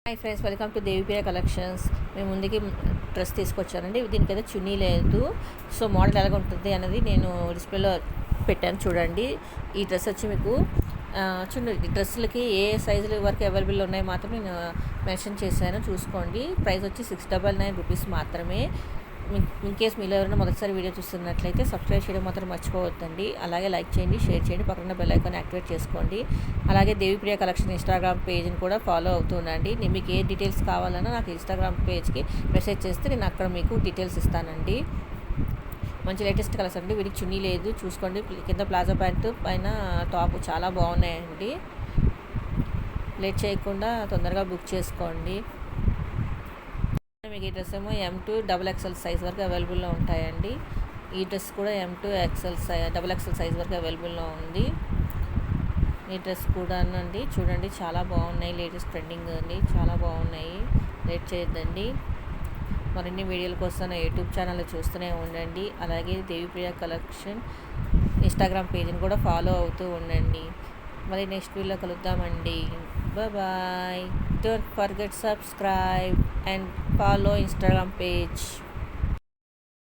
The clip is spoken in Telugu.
Hi friends, welcome to Devipriya collections. మేము ముందుకి డ్రెస్ తీసుకొచ్చానండి. దీనికైతే చున్నీ లేదు. సో మోడల్ ఎలాగ ఉంటుంది అనేది నేను డిస్ప్లేలో పెట్టాను చూడండి. ఈ డ్రెస్ వచ్చి మీకు చున్నీ డ్రెస్సులకి ఏ సైజుల వరకు అవైలబుల్ ఉన్నాయి మాత్రం నేను మెన్షన్ చేశాను, చూసుకోండి. ప్రైస్ వచ్చి 699 రూపీస్ మాత్రమే. ఇన్ కేస్ మీలో ఎవరైనా మొదటిసారి వీడియో చూస్తున్నట్లయితే సబ్స్క్రైబ్ చేయడం మాత్రం మర్చిపోవద్దండి. అలాగే లైక్ చేయండి, షేర్ చేయండి, పక్కన బెల్ ఐకాన్ యాక్టివేట్ చేసుకోండి. అలాగే దేవిప్రియ కలెక్షన్ ఇన్స్టాగ్రామ్ పేజ్ని కూడా ఫాలో అవుతుండండి. మీకు ఏ డీటెయిల్స్ కావాలన్నా నాకు ఇన్స్టాగ్రామ్ పేజ్కి మెసేజ్ చేస్తే నేను అక్కడ మీకు డీటెయిల్స్ ఇస్తానండి. మంచి లేటెస్ట్ కలర్స్ అండి. వీటికి చున్నీ లేదు, చూసుకోండి. కింద ప్లాజో ప్యాంటు, పైన టాప్ చాలా బాగున్నాయండి. లేట్ చేయకుండా తొందరగా బుక్ చేసుకోండి. మీకు ఈ డ్రెస్ ఏమో M2 XXL సైజ్ వరకు అవైలబుల్లో ఉంటాయండి. ఈ డ్రెస్ కూడా M2 XL XXL సైజ్ వరకు అవైలబుల్లో ఉంది. ఈ డ్రెస్ కూడా అండి చూడండి, చాలా బాగున్నాయి. లేటెస్ట్ ట్రెండింగ్ అండి, చాలా బాగున్నాయి. లేట్ చేయొద్దండి. మరిన్ని వీడియోల కోసం నా యూట్యూబ్ ఛానల్ చూస్తూనే ఉండండి. అలాగే దేవిప్రియ కలెక్షన్ ఇన్స్టాగ్రామ్ పేజ్ని కూడా ఫాలో అవుతూ ఉండండి. మరి నెక్స్ట్ వీడియోలో కలుద్దామండి. Bye. Don't forget subscribe and follow Instagram page.